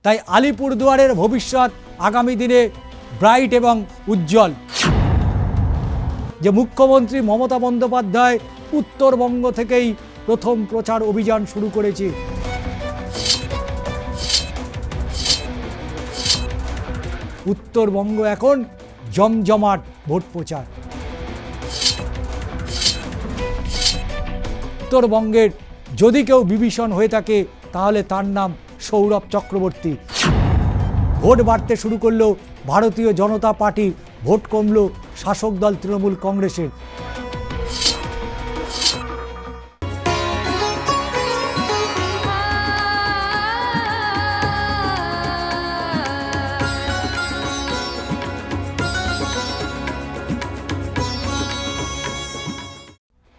তাই আলিপুরদুয়ারের ভবিষ্যৎ আগামী দিনে ব্রাইট এবং উজ্জ্বল। যে মুখ্যমন্ত্রী মমতা বন্দ্যোপাধ্যায় উত্তরবঙ্গ থেকেই প্রথম প্রচার অভিযান শুরু করেছে। উত্তরবঙ্গ এখন জমজমাট ভোট প্রচার। উত্তরবঙ্গের যদি কেউ বিভীষণ হয়ে থাকে তাহলে তার নাম সৌরভ চক্রবর্তী। ভোট বাড়তে শুরু করলো ভারতীয় জনতা পার্টি, ভোট কমল শাসক দল তৃণমূল কংগ্রেসের।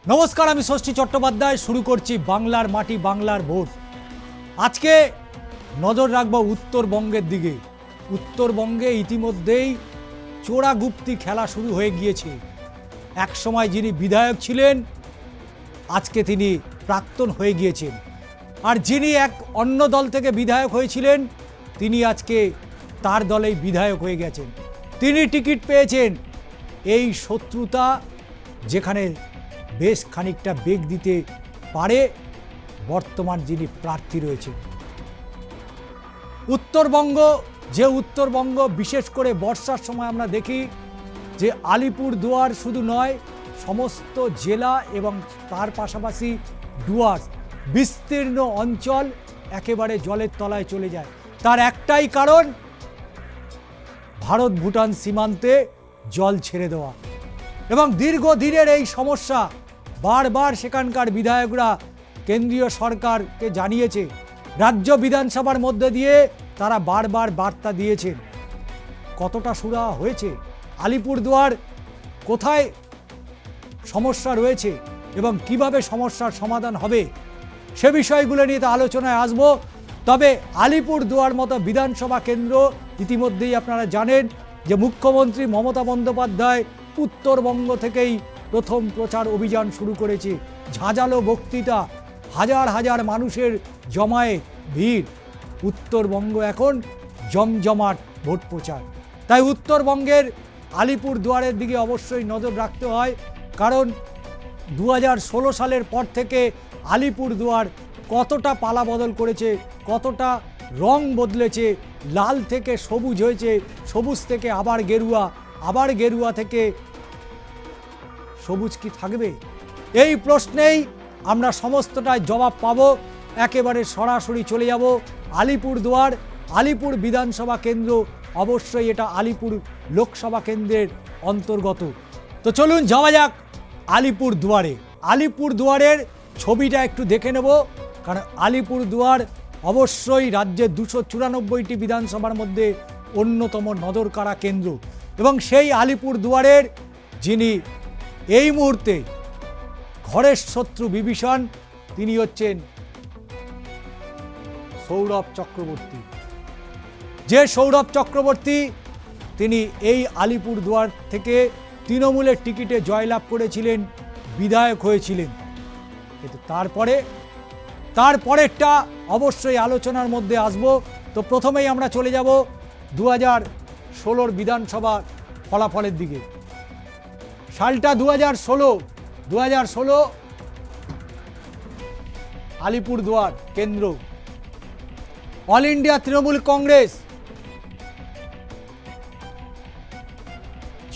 নমস্কার, আমি ষষ্ঠী চট্টোপাধ্যায়। শুরু করছি বাংলার মাটি বাংলার ভোট। আজকে নজর রাখবো উত্তরবঙ্গের দিকে। উত্তরবঙ্গে ইতিমধ্যেই চোরাগুপ্তি খেলা শুরু হয়ে গিয়েছে। এক সময় যিনি বিধায়ক ছিলেন আজকে তিনি প্রাক্তন হয়ে গিয়েছেন, আর যিনি এক অন্য দল থেকে বিধায়ক হয়েছিলেন তিনি আজকে তার দলেই বিধায়ক হয়ে গেছেন। তিনি টিকিট পেয়েছেন। এই শত্রুতা যেখানে বেশ খানিকটা বেগ দিতে পারে বর্তমান যিনি প্রার্থী রয়েছেন। উত্তরবঙ্গ বিশেষ করে বর্ষার সময় আমরা দেখি যে আলিপুরদুয়ার শুধু নয়, সমস্ত জেলা এবং তার পাশাপাশি ডুয়ার্স বিস্তীর্ণ অঞ্চল একেবারে জলের তলায় চলে যায়। তার একটাই কারণ, ভারত ভুটান সীমান্তে জল ছেড়ে দেওয়া। এবং দীর্ঘদিনের এই সমস্যা বারবার সেখানকার বিধায়করা কেন্দ্রীয় সরকারকে জানিয়েছে। রাজ্য বিধানসভার মধ্যে দিয়ে তারা বারবার বার্তা দিয়েছেন। কতটা সুরাহা হয়েছে? আলিপুরদুয়ার কোথায় সমস্যা রয়েছে এবং কিভাবে সমস্যার সমাধান হবে সে বিষয়গুলো নিয়ে তো আলোচনায় আসব। তবে আলিপুরদুয়ার মতো বিধানসভা কেন্দ্র ইতিমধ্যেই আপনারা জানেন যে মুখ্যমন্ত্রী মমতা বন্দ্যোপাধ্যায় উত্তরবঙ্গ থেকেই প্রথম প্রচার অভিযান শুরু করেছে। ঝাঁঝালো বক্তৃতা, হাজার হাজার মানুষের জমায়ে ভিড়। উত্তরবঙ্গ এখন জমজমাট ভোট প্রচার। তাই উত্তরবঙ্গের আলিপুরদুয়ারের দিকে অবশ্যই নজর রাখতে হয়, কারণ 2016 সালের পর থেকে আলিপুরদুয়ার কতটা পালা বদল করেছে, কতটা রং বদলেছে। লাল থেকে সবুজ হয়েছে, সবুজ থেকে আবার গেরুয়া, আবার গেরুয়া থেকে সবুজ কি থাকবে? এই প্রশ্নেই আমরা সমস্তটাই জবাব পাব। একেবারে সরাসরি চলে যাব আলিপুরদুয়ার। আলিপুর বিধানসভা কেন্দ্র, অবশ্যই এটা আলিপুর লোকসভা কেন্দ্রের অন্তর্গত। তো চলুন যাওয়া যাক আলিপুরদুয়ারে। আলিপুরদুয়ারের ছবিটা একটু দেখে নেব, কারণ আলিপুরদুয়ার অবশ্যই রাজ্যের 294টি বিধানসভার মধ্যে অন্যতম নজর কাড়া কেন্দ্র। এবং সেই আলিপুরদুয়ারের যিনি এই মুহূর্তে ঘরের শত্রু বিভীষণ, তিনি হচ্ছেন সৌরভ চক্রবর্তী। যে সৌরভ চক্রবর্তী তিনি এই আলিপুরদুয়ার থেকে তৃণমূলের টিকিটে জয়লাভ করেছিলেন, বিধায়ক হয়েছিলেন। কিন্তু তারপরেরটা অবশ্যই আলোচনার মধ্যে আসব। তো প্রথমেই আমরা চলে যাব 2016 বিধানসভা ফলাফলের দিকে। সালটা 2016 আলিপুরদুয়ার কেন্দ্র। All India Trinamool Congress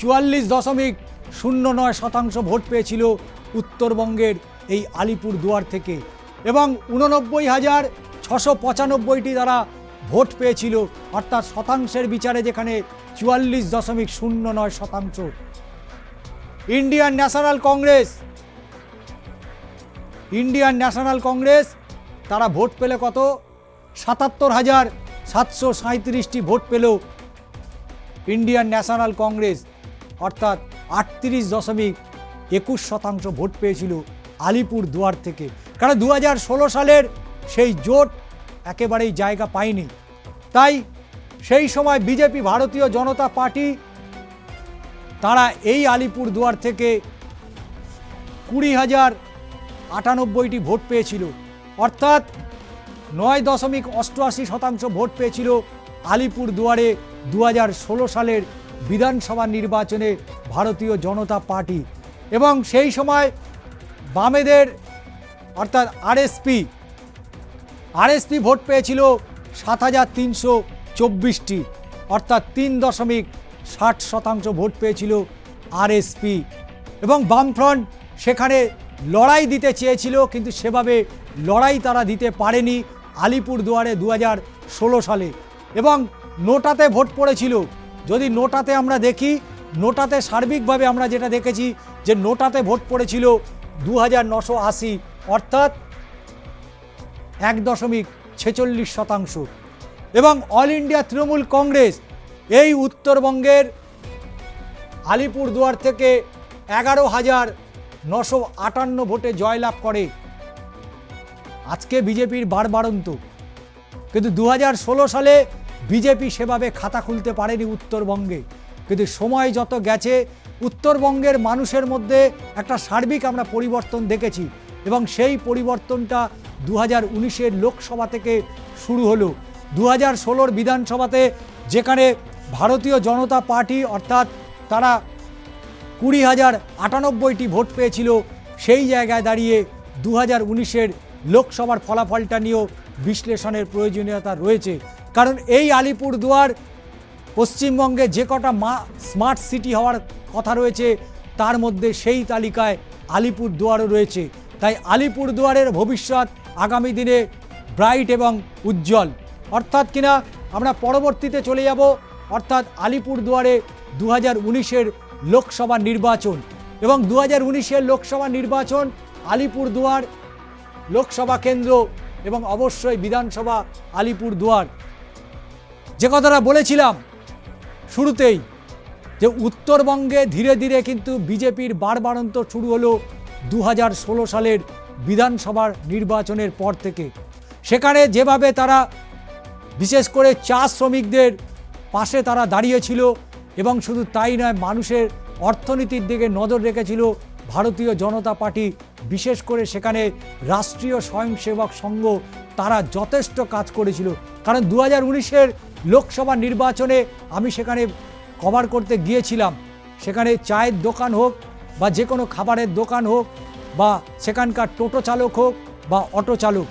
44.09% vote পেয়েছিল উত্তরবঙ্গের এই আলিপুরদুয়ার থেকে, এবং 89,695টি তারা ভোট পেয়েছিল, অর্থাৎ শতাংশের বিচারে যেখানে 44.09%। ইন্ডিয়ান ন্যাশনাল কংগ্রেস তারা ভোট পেলে কত? 77,737টি ভোট পেল ইন্ডিয়ান ন্যাশনাল কংগ্রেস, অর্থাৎ 38.21% ভোট পেয়েছিল আলিপুরদুয়ার থেকে। কারণ 2016 সালের সেই জোট একেবারেই জায়গা পায়নি। তাই সেই সময় বিজেপি, ভারতীয় জনতা পার্টি, তারা এই আলিপুরদুয়ার থেকে 20,098টি ভোট পেয়েছিল, অর্থাৎ 9.88% ভোট পেয়েছিল আলিপুরদুয়ারে 2016 সালের বিধানসভা নির্বাচনে ভারতীয় জনতা পার্টি। এবং সেই সময় বামেদের অর্থাৎ আরএসপি ভোট পেয়েছিল 7,324টি, অর্থাৎ 3.60% ভোট পেয়েছিল আরএসপি। এবং বামফ্রন্ট সেখানে লড়াই দিতে চেয়েছিল, কিন্তু সেভাবে লড়াই তারা দিতে পারেনি আলিপুরদুয়ারে 2016 সালে। এবং নোটাতে ভোট পড়েছিল। যদি নোটাতে আমরা দেখি, নোটাতে সার্বিকভাবে আমরা যেটা দেখেছি যে নোটাতে ভোট পড়েছিল 2,980, অর্থাৎ 1.46%। এবং অল ইন্ডিয়া তৃণমূল কংগ্রেস এই উত্তরবঙ্গের আলিপুরদুয়ার থেকে 11,958 ভোটে জয়লাভ করে। আজকে বিজেপির বাড়বাড়ন্ত, কিন্তু 2016 সালে বিজেপি সেভাবে খাতা খুলতে পারেনি উত্তরবঙ্গে। কিন্তু সময় যত গেছে উত্তরবঙ্গের মানুষের মধ্যে একটা সার্বিক আমরা পরিবর্তন দেখেছি, এবং সেই পরিবর্তনটা 2019-এর লোকসভা থেকে শুরু হলো। 2016 বিধানসভাতে যেখানে ভারতীয় জনতা পার্টি অর্থাৎ তারা 20,098টি ভোট পেয়েছিল, সেই জায়গায় দাঁড়িয়ে 2019-এর লোকসভার ফলাফলটা নিয়েও বিশ্লেষণের প্রয়োজনীয়তা রয়েছে। কারণ এই আলিপুরদুয়ার পশ্চিমবঙ্গে যে কটা স্মার্ট সিটি হওয়ার কথা রয়েছে তার মধ্যে সেই তালিকায় আলিপুরদুয়ারও রয়েছে। তাই আলিপুরদুয়ারের ভবিষ্যৎ আগামী দিনে ব্রাইট এবং উজ্জ্বল। অর্থাৎ কিনা আমরা পরবর্তীতে চলে যাব, অর্থাৎ আলিপুরদুয়ারে 2019-এর লোকসভা নির্বাচন। এবং 2019-এর লোকসভা নির্বাচন আলিপুরদুয়ার লোকসভা কেন্দ্র এবং অবশ্যই বিধানসভা আলিপুরদুয়ার। যে কথাটা বলেছিলাম শুরুতেই যে উত্তরবঙ্গে ধীরে ধীরে কিন্তু বিজেপির বাড়বাড়ন্ত শুরু হলো 2016 সালের বিধানসভার নির্বাচনের পর থেকে। সেখানে যেভাবে তারা বিশেষ করে চা শ্রমিকদের পাশে তারা দাঁড়িয়েছিল, এবং শুধু তাই নয়, মানুষের অর্থনীতির দিকে নজর রেখেছিল ভারতীয় জনতা পার্টি। বিশেষ করে সেখানে রাষ্ট্রীয় স্বয়ংসেবক সংঘ তারা যথেষ্ট কাজ করেছিল। কারণ 2019-এর লোকসভা নির্বাচনে আমি সেখানে কভার করতে গিয়েছিলাম। সেখানে চায়ের দোকান হোক বা যে কোনো খাবারের দোকান হোক বা সেখানকার টোটো চালক হোক বা অটো চালক,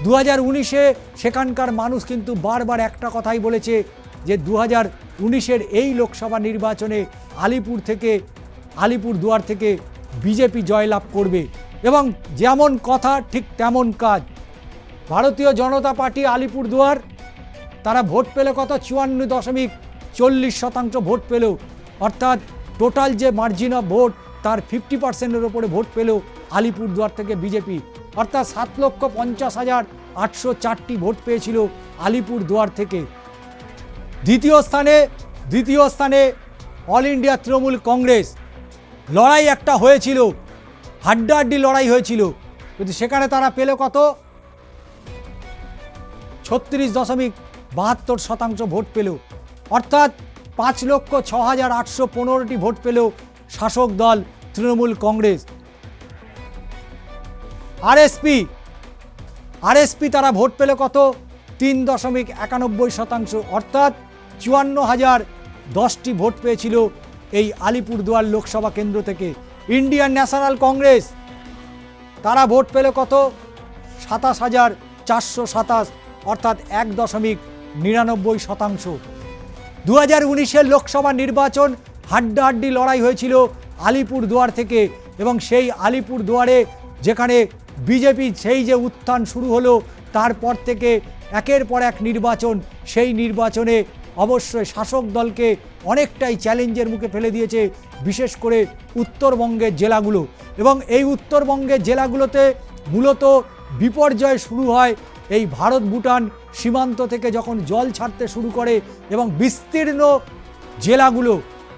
2019-এ সেখানকার মানুষ কিন্তু বারবার একটা কথাই বলেছে যে 2019-এর এই লোকসভা নির্বাচনে আলিপুরদুয়ার থেকে বিজেপি জয়লাভ করবে। এবং যেমন কথা ঠিক তেমন কাজ। ভারতীয় জনতা পার্টি আলিপুরদুয়ার তারা ভোট পেল কত? 54.40% ভোট পেল, অর্থাৎ টোটাল যে মার্জিন অফ ভোট তার 50%-এর ওপরে ভোট পেল আলিপুরদুয়ার থেকে বিজেপি। অর্থাৎ 7,50,804টি ভোট পেয়েছিল আলিপুরদুয়ার থেকে। দ্বিতীয় স্থানে অল ইন্ডিয়া তৃণমূল কংগ্রেস। লড়াই একটা হয়েছিল, হাড্ডাহাড্ডি লড়াই হয়েছিল, কিন্তু সেখানে তারা পেল কত? 36.72% ভোট পেল, অর্থাৎ 5,06,815টি ভোট পেল শাসক দল তৃণমূল কংগ্রেস। আরএসপি তারা ভোট পেল কত? 3.91%, অর্থাৎ 54,010টি ভোট পেয়েছিল এই আলিপুরদুয়ার লোকসভা কেন্দ্র থেকে। ইন্ডিয়ান ন্যাশনাল কংগ্রেস তারা ভোট পেল কত? 27,427, অর্থাৎ 1.99%। 2019-এর লোকসভা নির্বাচন হাড্ডাহাড্ডি লড়াই হয়েছিল আলিপুরদুয়ার থেকে, এবং সেই আলিপুরদুয়ারে যেখানে বিজেপি সেই যে উত্থান শুরু হলো তারপর থেকে একের পর এক নির্বাচন, সেই নির্বাচনে অবশ্যই শাসক দলকে অনেকটাই চ্যালেঞ্জের মুখে ফেলে দিয়েছে বিশেষ করে উত্তরবঙ্গের জেলাগুলো। এবং এই উত্তরবঙ্গের জেলাগুলোতে মূলত বিপর্যয় শুরু হয় এই ভারত ভুটান সীমান্ত থেকে যখন জল ছাড়তে শুরু করে এবং বিস্তীর্ণ জেলাগুলো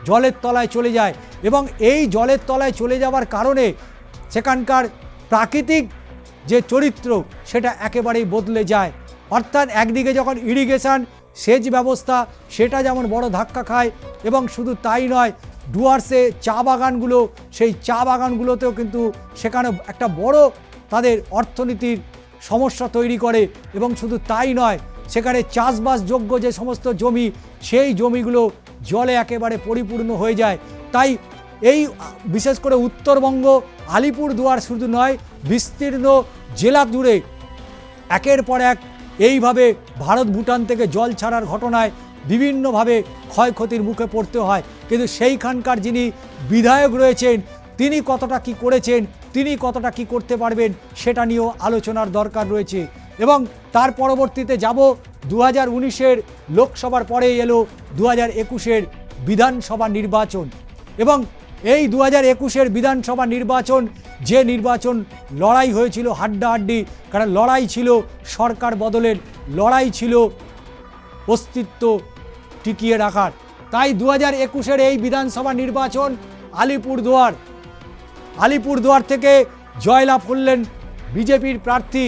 জলের তলায় চলে যায়। এবং এই জলের তলায় চলে যাওয়ার কারণে সেখানকার প্রাকৃতিক যে চরিত্র সেটা একেবারেই বদলে যায়। অর্থাৎ একদিকে যখন ইরিগেশন সেচ ব্যবস্থা সেটা যেমন বড় ধাক্কা খায়, এবং শুধু তাই নয়, ডুয়ার্সে চা বাগানগুলো, সেই চা বাগানগুলোতেও কিন্তু সেখানে একটা বড় তাদের অর্থনীতির সমস্যা তৈরি করে। এবং শুধু তাই নয়, সেখানে চাষবাসযোগ্য যে সমস্ত জমি, সেই জমিগুলো জলে একেবারে পরিপূর্ণ হয়ে যায়। তাই এই বিশেষ করে উত্তরবঙ্গ, আলিপুরদুয়ার শুধু নয়, বিস্তীর্ণ জেলা জুড়ে একের পর এক এইভাবে ভারত ভুটান থেকে জল ছাড়ার ঘটনায় বিভিন্নভাবে ক্ষয়ক্ষতির মুখে পড়তে হয়। কিন্তু সেইখানকার যিনি বিধায়ক রয়েছেন, তিনি কতটা কি করেছেন, তিনি কতটা কি করতে পারবেন, সেটা নিয়েও আলোচনার দরকার রয়েছে। এবং তার পরবর্তীতে যাব 2019-এর লোকসভার পরে এলো 2021-এর বিধানসভা নির্বাচন। এবং এই 2021-এর বিধানসভা নির্বাচন, যে নির্বাচন লড়াই হয়েছিল হাড্ডাহাড্ডি, কারণ লড়াই ছিল সরকার বদলের, লড়াই ছিল অস্তিত্ব টিকিয়ে রাখার। তাই 2021-এর এই বিধানসভা নির্বাচন আলিপুরদুয়ার থেকে জয়লাভ করলেন বিজেপির প্রার্থী।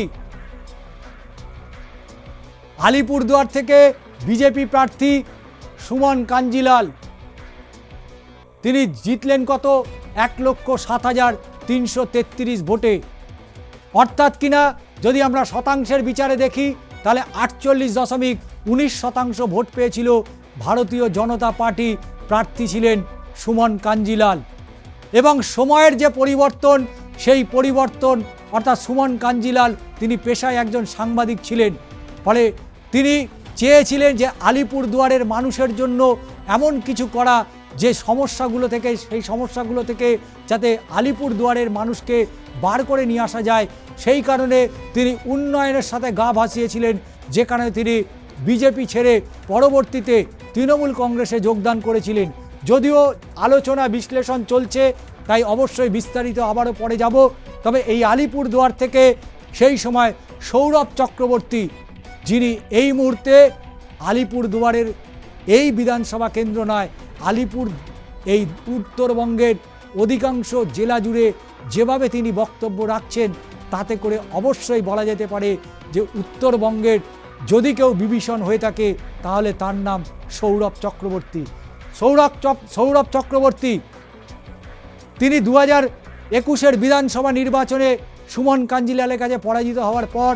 আলিপুরদুয়ার থেকে বিজেপি প্রার্থী সুমন কাঞ্জিলাল। তিনি জিতলেন কত? 1,07,333 ভোটে। অর্থাৎ কিনা যদি আমরা শতাংশের বিচারে দেখি, তাহলে 48.19% ভোট পেয়েছিল ভারতীয় জনতা পার্টি, প্রার্থী ছিলেন সুমন কাঞ্জিলাল। এবং সময়ের যে পরিবর্তন, সেই পরিবর্তন, অর্থাৎ সুমন কাঞ্জিলাল তিনি পেশায় একজন সাংবাদিক ছিলেন, ফলে তিনি চেয়েছিলেন যে আলিপুরদুয়ারের মানুষের জন্য এমন কিছু করা যে সমস্যাগুলো থেকে, সেই সমস্যাগুলো থেকে যাতে আলিপুরদুয়ারের মানুষকে বার করে নিয়ে আসা যায়। সেই কারণে তিনি উন্নয়নের সাথে গা ভাসিয়েছিলেন, যেখানে তিনি বিজেপি ছেড়ে পরবর্তীতে তৃণমূল কংগ্রেসে যোগদান করেছিলেন। যদিও আলোচনা বিশ্লেষণ চলছে, তাই অবশ্যই বিস্তারিত আবারও পরে যাব। তবে এই আলিপুরদুয়ার থেকে সেই সময় সৌরভ চক্রবর্তী, যিনি এই মুহূর্তে আলিপুরদুয়ারের এই বিধানসভা কেন্দ্র নয়, এই উত্তরবঙ্গের অধিকাংশ জেলা জুড়ে যেভাবে তিনি বক্তব্য রাখছেন, তাতে করে অবশ্যই বলা যেতে পারে যে উত্তরবঙ্গের যদি কেউ বিভীষণ হয়ে থাকে, তাহলে তার নাম সৌরভ চক্রবর্তী। সৌরভ চক্রবর্তী তিনি 2021-এর বিধানসভা নির্বাচনে সুমন কাঞ্জিলালের কাছে পরাজিত হওয়ার পর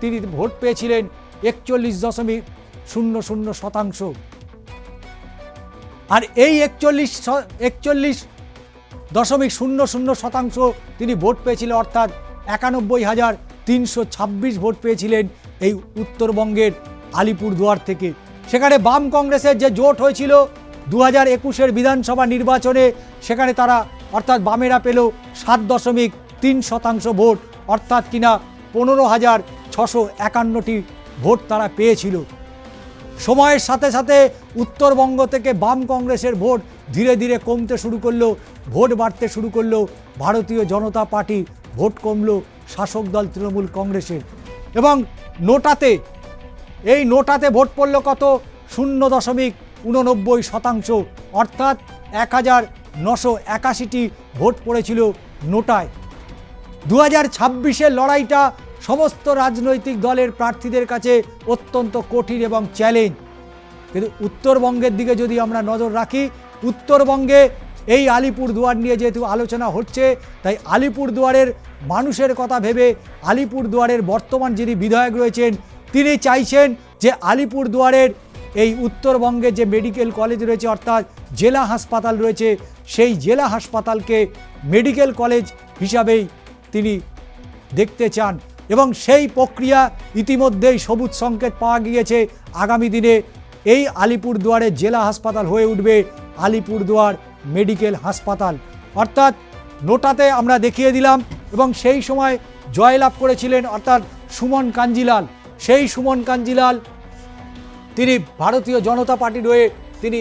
তিনি ভোট পেয়েছিলেন 41.00%। আর এই 41.00% তিনি ভোট পেয়েছিলেন, অর্থাৎ 91,326 ভোট পেয়েছিলেন এই উত্তরবঙ্গের আলিপুরদুয়ার থেকে। সেখানে বাম কংগ্রেসের যে জোট হয়েছিল 2021-এর বিধানসভা নির্বাচনে, সেখানে তারা, অর্থাৎ বামেরা পেল 7.3% ভোট, অর্থাৎ কিনা 15,651টি ভোট তারা পেয়েছিল। সময়ের সাথে সাথে উত্তরবঙ্গ থেকে বাম কংগ্রেসের ভোট ধীরে ধীরে কমতে শুরু করলো, ভোট বাড়তে শুরু করলো ভারতীয় জনতা পার্টি, ভোট কমলো শাসক দল তৃণমূল কংগ্রেসের। এবং নোটাতে ভোট পড়লো কত? 0.89%, অর্থাৎ 1,981টি ভোট পড়েছিল নোটায়। 2026-এর লড়াইটা সমস্ত রাজনৈতিক দলের প্রার্থীদের কাছে অত্যন্ত কঠিন এবং চ্যালেঞ্জ। কিন্তু উত্তরবঙ্গের দিকে যদি আমরা নজর রাখি, উত্তরবঙ্গে এই আলিপুরদুয়ার নিয়ে যেহেতু আলোচনা হচ্ছে, তাই আলিপুরদুয়ারের মানুষের কথা ভেবে আলিপুরদুয়ারের বর্তমান যিনি বিধায়ক রয়েছেন, তিনি চাইছেন যে আলিপুরদুয়ারের এই উত্তরবঙ্গে যে মেডিকেল কলেজ রয়েছে, অর্থাৎ জেলা হাসপাতাল রয়েছে, সেই জেলা হাসপাতালকে মেডিকেল কলেজ হিসাবেই তিনি দেখতে চান। এবং সেই প্রক্রিয়া ইতিমধ্যেই সবুজ সংকেত পাওয়া গিয়েছে। আগামী দিনে এই আলিপুরদুয়ারের জেলা হাসপাতাল হয়ে উঠবে আলিপুরদুয়ার মেডিকেল হাসপাতাল। অর্থাৎ নোটাতে আমরা দেখিয়ে দিলাম, এবং সেই সময় জয়লাভ করেছিলেন অর্থাৎ সুমন কাঞ্জিলাল। সেই সুমন কাঞ্জিলাল তিনি ভারতীয় জনতা পার্টির হয়ে তিনি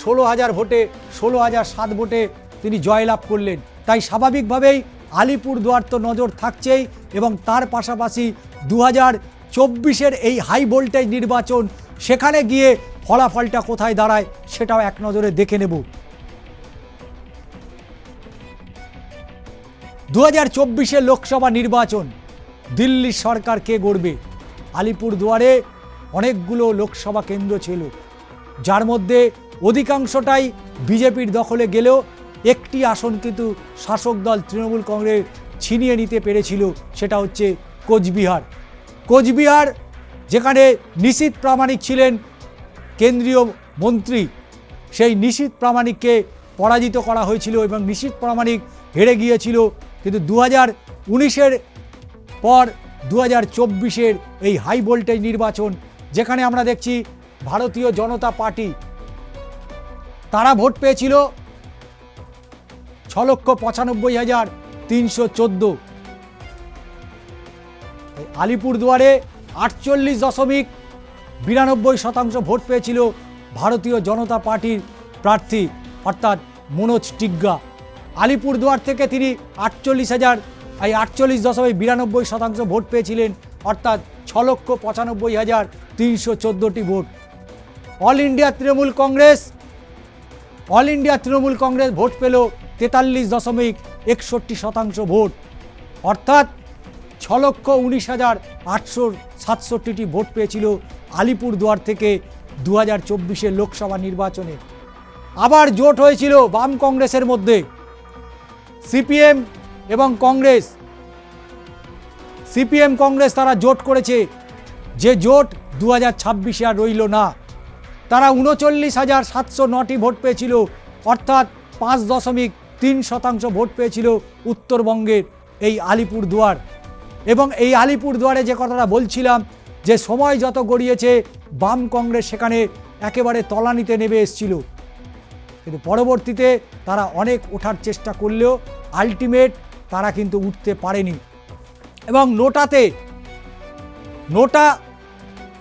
16,000 ভোটে, 16,007 ভোটে তিনি জয়লাভ করলেন। তাই স্বাভাবিকভাবেই আলিপুরদুয়ার তো নজর থাকছেই, এবং তার পাশাপাশি 2024-এর এই হাই ভোল্টেজ নির্বাচন, সেখানে গিয়ে ফলাফলটা কোথায় দাঁড়ায় সেটাও এক নজরে দেখে নেব। 2024-এর লোকসভা নির্বাচন, দিল্লির সরকার কে গড়বে? আলিপুরদুয়ারে অনেকগুলো লোকসভা কেন্দ্র ছিল, যার মধ্যে অধিকাংশটাই বিজেপির দখলে গেলেও একটি আসন কিন্তু শাসক দল তৃণমূল কংগ্রেস ছিনিয়ে নিতে পেরেছিল, সেটা হচ্ছে কোচবিহার যেখানে নিশীথ প্রামাণিক ছিলেন কেন্দ্রীয় মন্ত্রী, সেই নিশীথ প্রামাণিককে পরাজিত করা হয়েছিল এবং নিশীথ প্রামাণিক হেরে গিয়েছিল। কিন্তু 2019-এর পর 2024-এর এই হাই ভোল্টেজ নির্বাচন, যেখানে আমরা দেখছি ভারতীয় জনতা পার্টি তারা ভোট পেয়েছিল 6,95,314। আলিপুরদুয়ারে 48.92% ভোট পেয়েছিল ভারতীয় জনতা পার্টির প্রার্থী অর্থাৎ মনোজ টিগ্গা। আলিপুরদুয়ার থেকে তিনি 48.92% ভোট পেয়েছিলেন অর্থাৎ 6,95,314টি vote. All India Trinamool Congress vote পেল 43.61% ভোট অর্থাৎ 6,19,867টি ভোট পেয়েছিল আলিপুরদুয়ার থেকে 2024-এর লোকসভা নির্বাচনে। আবার জোট হয়েছিল বাম কংগ্রেসের মধ্যে, সিপিএম এবং কংগ্রেস। সিপিএম কংগ্রেস তারা জোট করেছে, যে জোট 2026-এ আর রইল না। তারা 39,709টি ভোট পেয়েছিল অর্থাৎ 5.3% ভোট পেয়েছিল উত্তরবঙ্গের এই আলিপুরদুয়ার। এবং এই আলিপুরদুয়ারে যে কথাটা বলছিলাম, যে সময় যত গড়িয়েছে বাম কংগ্রেস সেখানে একেবারে তলানিতে নেমে এসেছিল, কিন্তু পরবর্তীতে তারা অনেক ওঠার চেষ্টা করলেও আলটিমেট তারা কিন্তু উঠতে পারেনি। এবং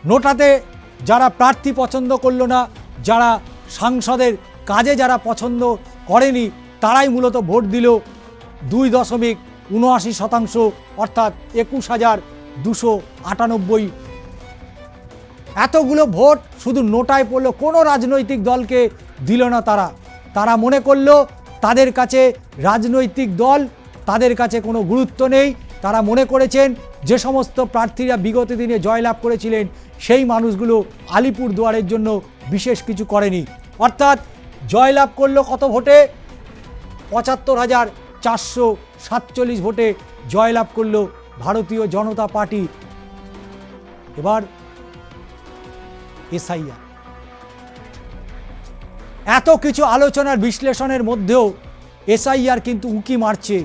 নোটাতে যারা প্রার্থী পছন্দ করলো না, যারা সাংসদের কাজে যারা পছন্দ করেনি, তারাই মূলত ভোট দিল 2.79% অর্থাৎ 21,298। এতগুলো ভোট শুধু নোটায় পড়লো, কোনো রাজনৈতিক দলকে দিল না তারা মনে করলো তাদের কাছে রাজনৈতিক দল, তাদের কাছে কোনো গুরুত্ব নেই। তারা মনে করেছেন যে সমস্ত প্রার্থীরা বিগত দিনে জয়লাভ করেছিলেন সেই মানুষগুলো আলিপুরদুয়ারের জন্য বিশেষ কিছু করেনি। অর্থাৎ জয়লাভ করলো কত ভোটে? 75,447 ভোটে জয়লাভ করলো ভারতীয় জনতা পার্টি। এবার এসআইআর, এত কিছু আলোচনার বিশ্লেষণের মধ্যেও এসআইআর কিন্তু উঁকি মারছে।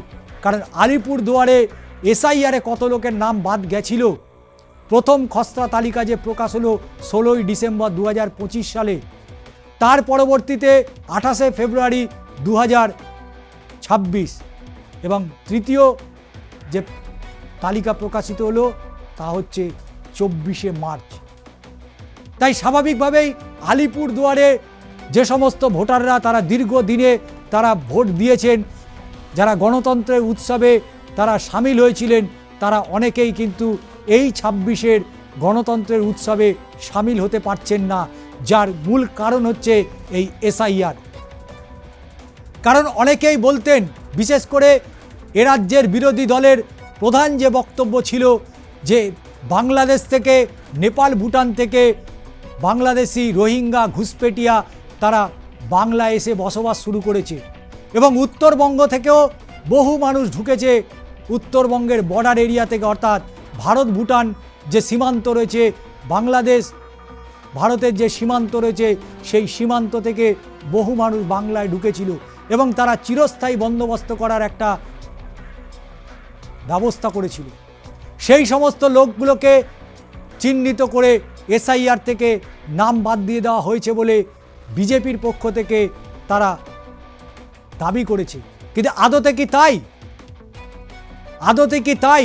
কারণ আলিপুরদুয়ারে এসআইআরে কত লোকের নাম বাদ গেছিল, প্রথম খসড়া তালিকা যে প্রকাশ হলো 16ই ডিসেম্বর 2025 সালে, তার পরবর্তীতে 28শে ফেব্রুয়ারি 2026 এবং তৃতীয় যে তালিকা প্রকাশিত হলো তা হচ্ছে 24শে মার্চ। তাই স্বাভাবিকভাবেই আলিপুরদুয়ারে যে সমস্ত ভোটাররা তারা দীর্ঘদিনে তারা ভোট দিয়েছেন, যারা গণতন্ত্রের উৎসবে তারা সামিল হয়েছিলেন, তারা অনেকেই কিন্তু এই 26-এর গণতন্ত্রের উৎসবে সামিল হতে পারছেন না, যার মূল কারণ হচ্ছে এই এসআইআর। কারণ অনেকেই বলতেন, বিশেষ করে এ রাজ্যের বিরোধী দলের প্রধান যে বক্তব্য ছিল যে বাংলাদেশ থেকে, নেপাল ভুটান থেকে বাংলাদেশি রোহিঙ্গা ঘুষপেটিয়া তারা বাংলা এসে বসবাস শুরু করেছে এবং উত্তরবঙ্গ থেকেও বহু মানুষ ঢুকেছে উত্তরবঙ্গের বর্ডার এরিয়া থেকে, অর্থাৎ ভারত ভুটান যে সীমান্ত রয়েছে, বাংলাদেশ ভারতের যে সীমান্ত রয়েছে, সেই সীমান্ত থেকে বহু মানুষ বাংলায় ঢুকেছিল এবং তারা চিরস্থায়ী বন্দোবস্ত করার একটা ব্যবস্থা করেছিল। সেই সমস্ত লোকগুলোকে চিহ্নিত করে এসআইআর থেকে নাম বাদ দিয়ে দেওয়া হয়েছে বলে বিজেপির পক্ষ থেকে তারা দাবি করেছে। কিন্তু আদতে কি তাই?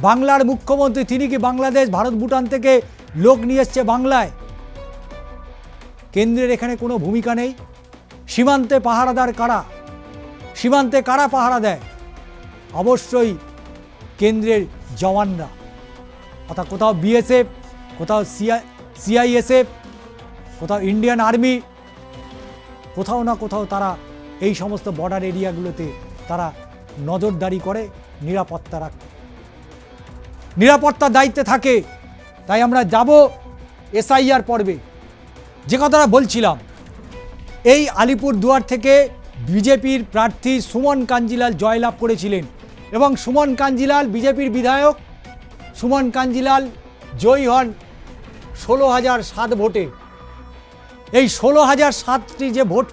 বাংলার মুখ্যমন্ত্রী তিনি কি বাংলাদেশ ভারত ভুটান থেকে লোক নিয়ে এসছে বাংলায়? কেন্দ্রের এখানে কোনো ভূমিকা নেই। সীমান্তে পাহারাদার কারা? সীমান্তে কারা পাহারা দেয়? অবশ্যই কেন্দ্রের জওয়ানরা, অর্থাৎ কোথাও বিএসএফ, কোথাও সিআইএসএফ, কোথাও ইন্ডিয়ান আর্মি, কোথাও না কোথাও তারা এই সমস্ত বর্ডার এরিয়াগুলোতে তারা নজরদারি করে, নিরাপত্তার দায়িত্বে থাকে। তাই আমরা যাব এসআইআর পর্বে। যে কথাটা বলছিলাম, এই আলিপুরদুয়ার থেকে বিজেপির প্রার্থী সুমন কাঞ্জিলাল জয়লাভ করেছিলেন এবং সুমন কাঞ্জিলাল বিজেপির বিধায়ক সুমন কাঞ্জিলাল জয়ী হন 16,007 ভোটে। এই 16,007টি যে ভোট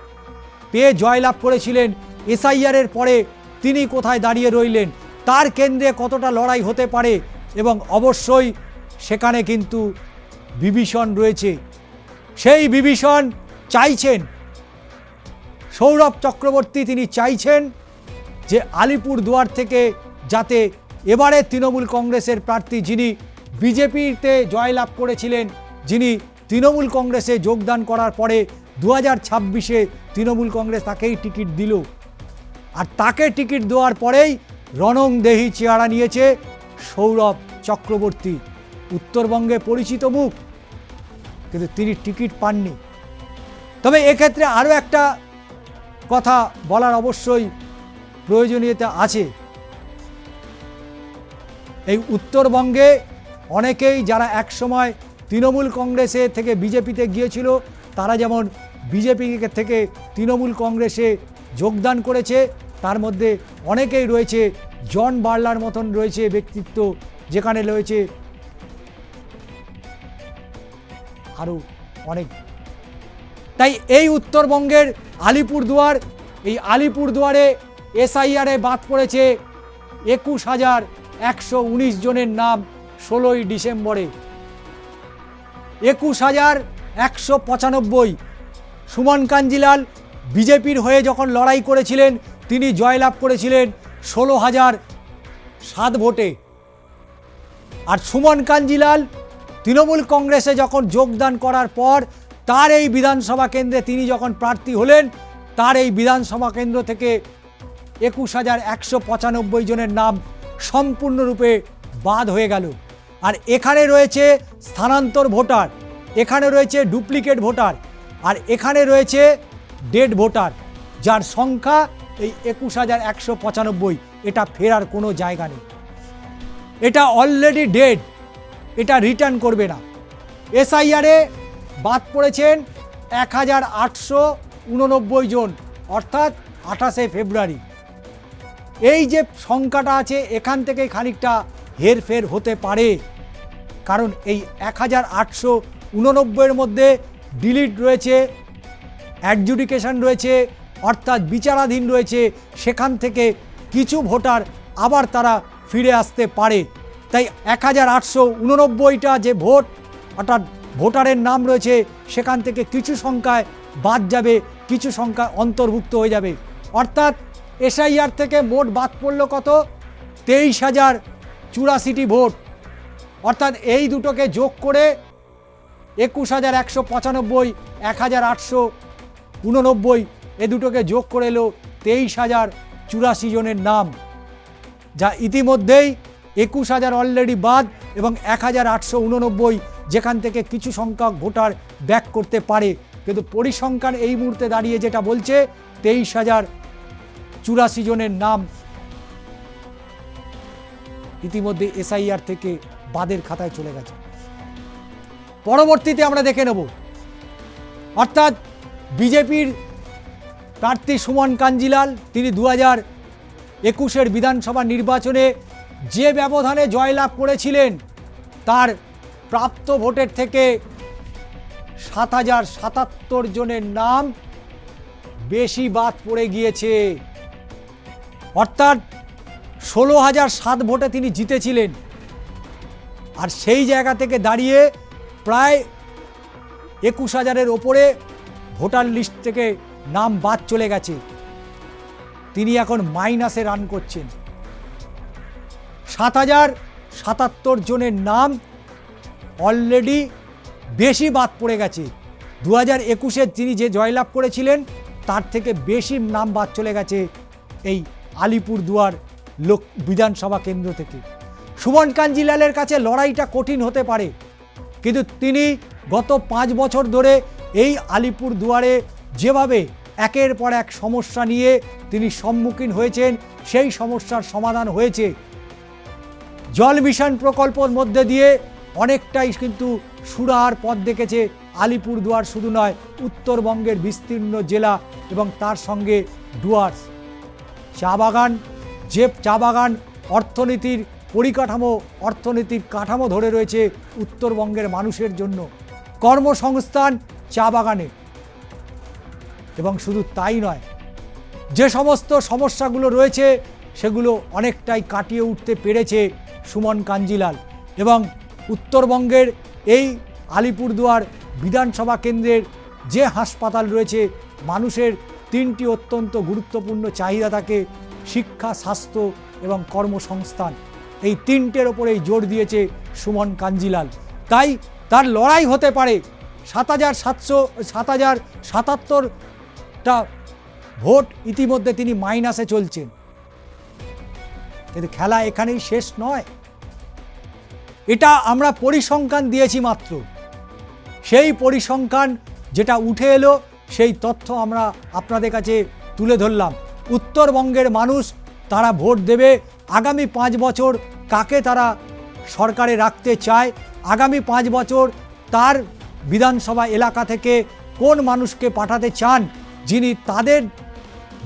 পেয়ে জয়লাভ করেছিলেন, এসআইআরের পরে তিনি কোথায় দাঁড়িয়ে রইলেন, তার কেন্দ্রে কতটা লড়াই হতে পারে, এবং অবশ্যই সেখানে কিন্তু বিভীষণ রয়েছে। সেই বিভীষণ চাইছেন সৌরভ চক্রবর্তী, তিনি চাইছেন যে আলিপুরদুয়ার থেকে যাতে এবারে তৃণমূল কংগ্রেসের প্রার্থী, যিনি বিজেপিতে জয়লাভ করেছিলেন, যিনি তৃণমূল কংগ্রেসে যোগদান করার পরে 2026-এ তৃণমূল কংগ্রেস তাকেই টিকিট দিল, আর তাকে টিকিট দেওয়ার পরেই রণংদেহী চেহারা নিয়েছে সৌরভ চক্রবর্তী। উত্তরবঙ্গে পরিচিত মুখ, কিন্তু তিনি টিকিট পাননি। তবে এক্ষেত্রে আরও একটা কথা বলার অবশ্যই প্রয়োজনীয়তা আছে। এই উত্তরবঙ্গে অনেকেই যারা একসময় তৃণমূল কংগ্রেসে থেকে বিজেপিতে গিয়েছিল, তারা যেমন বিজেপি থেকে তৃণমূল কংগ্রেসে যোগদান করেছে, তার মধ্যে অনেকেই রয়েছে জন বার্লার মতন রয়েছে ব্যক্তিত্ব, যেখানে রয়েছে আরও অনেক। তাই এই উত্তরবঙ্গের আলিপুরদুয়ার, এই আলিপুরদুয়ারে এসআইআরে বাদ পড়েছে 21,119 জনের নাম 16ই ডিসেম্বরে। 21,195। সুমন কাঞ্জিলাল বিজেপির হয়ে যখন লড়াই করেছিলেন, তিনি জয়লাভ করেছিলেন 16,007 ভোটে। আর সুমন কাঞ্জিলাল তৃণমূল কংগ্রেসে যখন যোগদান করার পর তার এই বিধানসভা কেন্দ্রে তিনি যখন প্রার্থী হলেন, তার এই বিধানসভা কেন্দ্র থেকে 21,195 জনের নাম সম্পূর্ণরূপে বাদ হয়ে গেল। আর এখানে রয়েছে স্থানান্তর ভোটার, এখানে রয়েছে ডুপ্লিকেট ভোটার, আর এখানে রয়েছে ডেড ভোটার, যার সংখ্যা এই 21,195। এটা ফেরার কোনো জায়গা নেই, এটা অলরেডি ডেড, এটা রিটার্ন করবে না। এসআইআরে বাদ পড়েছেন 1,889 জন, অর্থাৎ 28শে ফেব্রুয়ারি। এই যে সংখ্যাটা আছে, এখান থেকে খানিকটা হেরফের হতে পারে, কারণ এই 1,889-এর মধ্যে ডিলিট রয়েছে, অ্যাডজুডিকেশন রয়েছে, অর্থাৎ বিচারাধীন রয়েছে, সেখান থেকে কিছু ভোটার আবার তারা ফিরে আসতে পারে। তাই 1,889টা যে ভোট, অর্থাৎ ভোটারের নাম রয়েছে, সেখান থেকে কিছু সংখ্যায় বাদ যাবে, কিছু সংখ্যা অন্তর্ভুক্ত হয়ে যাবে। অর্থাৎ এসআইআর থেকে মোট বাদ পড়ল কত? 23,084টি ভোট। অর্থাৎ এই দুটোকে যোগ করে 21,195, 1,889, এ দুটোকে যোগ করে এলো 23,084 জনের নাম, যা ইতিমধ্যেই 21,000 অলরেডি বাদ, এবং 1,889 যেখান থেকে কিছু সংখ্যক ভোটার ব্যাক করতে পারে। কিন্তু পরিসংখ্যান এই মুহূর্তে দাঁড়িয়ে যেটা বলছে, 23,084 জনের নাম ইতিমধ্যে এসআইআর থেকে বাদের খাতায় চলে গেছে। পরবর্তীতে আমরা দেখে নেব, অর্থাৎ বিজেপির প্রার্থী সুমন কাঞ্জিলাল, তিনি 2021-এর বিধানসভা নির্বাচনে যে ব্যবধানে জয়লাভ করেছিলেন, তার প্রাপ্ত ভোটের থেকে 7,077 জনের নাম বেশি বাদ পড়ে গিয়েছে। অর্থাৎ 16,007 ভোটে তিনি জিতেছিলেন, আর সেই জায়গা থেকে দাঁড়িয়ে প্রায় 21,000-এর ওপরে ভোটার লিস্ট থেকে নাম বাদ চলে গেছে। তিনি এখন মাইনাসে রান করছেন। 7,077 জনের নাম অলরেডি বেশি বাদ পড়ে গেছে। 2021-এ তিনি যে জয়লাভ করেছিলেন, তার থেকে বেশি নাম বাদ চলে গেছে এই আলিপুরদুয়ার বিধানসভা কেন্দ্র থেকে। সুমন কাঞ্জিলালের কাছে লড়াইটা কঠিন হতে পারে, কিন্তু তিনি গত 5 বছর ধরে এই আলিপুরদুয়ারে যেভাবে একের পর এক সমস্যা নিয়ে তিনি সম্মুখীন হয়েছেন, সেই সমস্যার সমাধান হয়েছে। জল মিশন প্রকল্পের মধ্যে দিয়ে অনেকটাই কিন্তু সুরাহার পথ দেখেছে আলিপুরদুয়ার, শুধু নয় উত্তরবঙ্গের বিস্তীর্ণ জেলা, এবং তার সঙ্গে ডুয়ার্স। চা বাগান অর্থনীতির পরিকাঠামো, অর্থনৈতিক কাঠামো ধরে রয়েছে উত্তরবঙ্গের মানুষের জন্য, কর্মসংস্থান চা বাগানে। এবং শুধু তাই নয়, যে সমস্ত সমস্যাগুলো রয়েছে সেগুলো অনেকটাই কাটিয়ে উঠতে পেরেছে সুমন কাঞ্জিলাল। এবং উত্তরবঙ্গের এই আলিপুরদুয়ার বিধানসভা কেন্দ্রের যে হাসপাতাল রয়েছে, মানুষের তিনটি অত্যন্ত গুরুত্বপূর্ণ চাহিদা থাকে, শিক্ষা, স্বাস্থ্য এবং কর্মসংস্থান। এই তিনটের ওপরেই জোর দিয়েছে সুমন কাঞ্জিলাল। তাই তার লড়াই হতে পারে 7,077টা ভোট ইতিমধ্যে তিনি মাইনাসে চলছেন, কিন্তু খেলা এখানেই শেষ নয়। এটা আমরা পরিসংখ্যান দিয়েছি মাত্র, সেই পরিসংখ্যান যেটা উঠে এলো সেই তথ্য আমরা আপনাদের কাছে তুলে ধরলাম। উত্তরবঙ্গের মানুষ তারা ভোট দেবে আগামী 5 বছর কাকে তারা সরকারে রাখতে চায়, আগামী 5 বছর তার বিধানসভা এলাকা থেকে কোন মানুষকে পাঠাতে চান, যিনি তাদের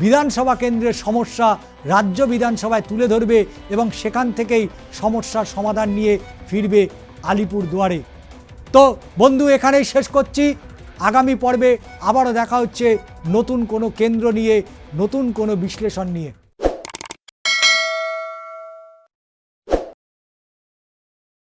বিধানসভা কেন্দ্রের সমস্যা রাজ্য বিধানসভায় তুলে ধরবে এবং সেখান থেকেই সমস্যার সমাধান নিয়ে ফিরবে আলিপুরদুয়ারে। তো বন্ধু, এখানেই শেষ করছি। আগামী পর্বে আবারও দেখা হচ্ছে নতুন কোনো কেন্দ্র নিয়ে, নতুন কোনো বিশ্লেষণ নিয়ে।